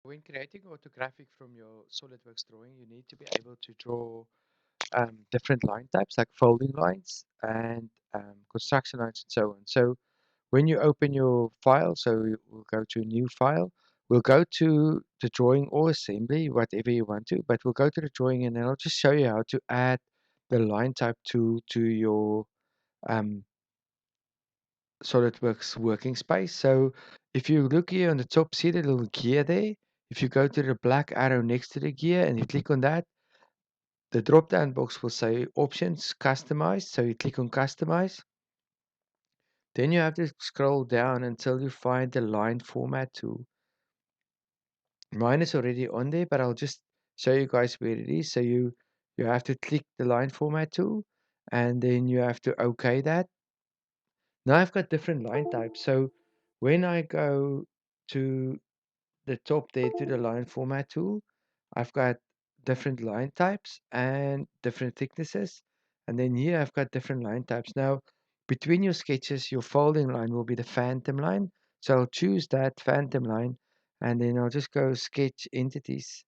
When creating orthographic from your SolidWorks drawing, you need to be able to draw different line types like folding lines and construction lines and so on. So when you open your file, we'll go to a new file, we'll go to the drawing or assembly, whatever you want to, but we'll go to the drawing and then I'll just show you how to add the line type tool to your um, SolidWorks working space. So if you look here on the top, see the little gear there? If you go to the black arrow next to the gear and you click on that, the drop down box will say options, customize. So you click on customize. Then you have to scroll down until you find the line format tool. Mine is already on there, but I'll just show you guys where it is. So you have to click the line format tool and then you have to OK that. Now I've got different line types. So when I go to the top there to the line format tool, I've got different line types and different thicknesses. And then here I've got different line types. Now, between your sketches, your folding line will be the phantom line. So I'll choose that phantom line and then I'll just go sketch entities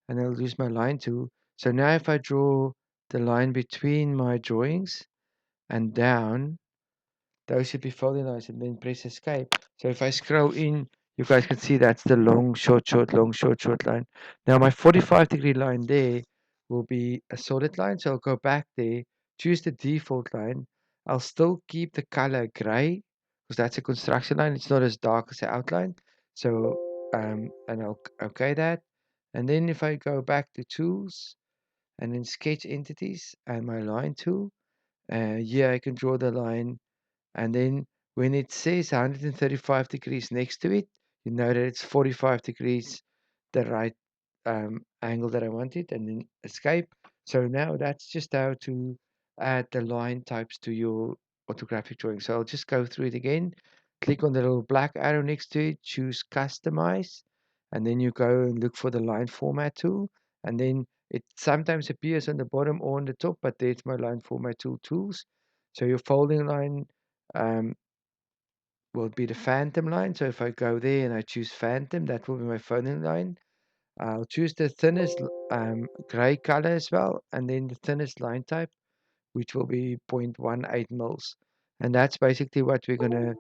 and I'll use my line tool. So now if I draw the line between my drawings and down, those should be folding lines and then press escape. So if I scroll in, you guys can see that's the long, short, short, long, short, short line. Now my 45-degree line there will be a solid line. So I'll go back there, choose the default line. I'll still keep the color gray because that's a construction line. It's not as dark as the outline. So, and I'll okay that. And then if I go back to tools and then sketch entities and my line tool, here I can draw the line and then when it says 135 degrees next to it, you know that it's 45 degrees the right angle that I wanted, and then escape. So now that's just how to add the line types to your orthographic drawing. So I'll just go through it again. Click on the little black arrow next to it, choose customize, and then you go and look for the line format tool. And then it sometimes appears on the bottom or on the top, but there's my line format tool tools. So your folding line um, will be the phantom line. So if I go there and I choose phantom, that will be my folding line. I'll choose the thinnest gray color as well, and then the thinnest line type, which will be 0.18 mils. And that's basically what we're going to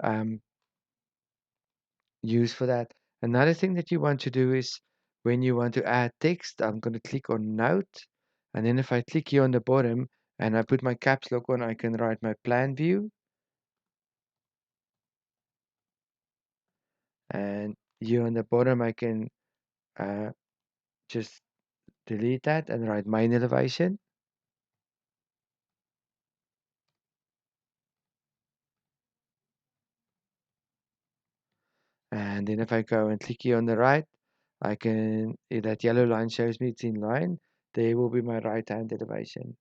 um, use for that. Another thing that you want to do is when you want to add text, I'm going to click on note. And then if I click here on the bottom and I put my caps lock on, I can write my plan view. And here on the bottom, I can uh, just delete that and write main elevation. And then if I go and click here on the right, I can, if that yellow line shows me it's in line, there will be my right hand elevation.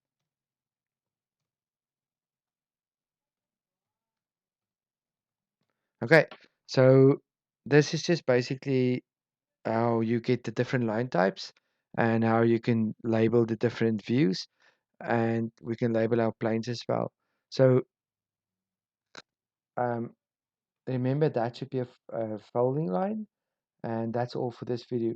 Okay, so this is just basically how you get the different line types and how you can label the different views, and we can label our planes as well. So um, remember that should be a folding line, and that's all for this video.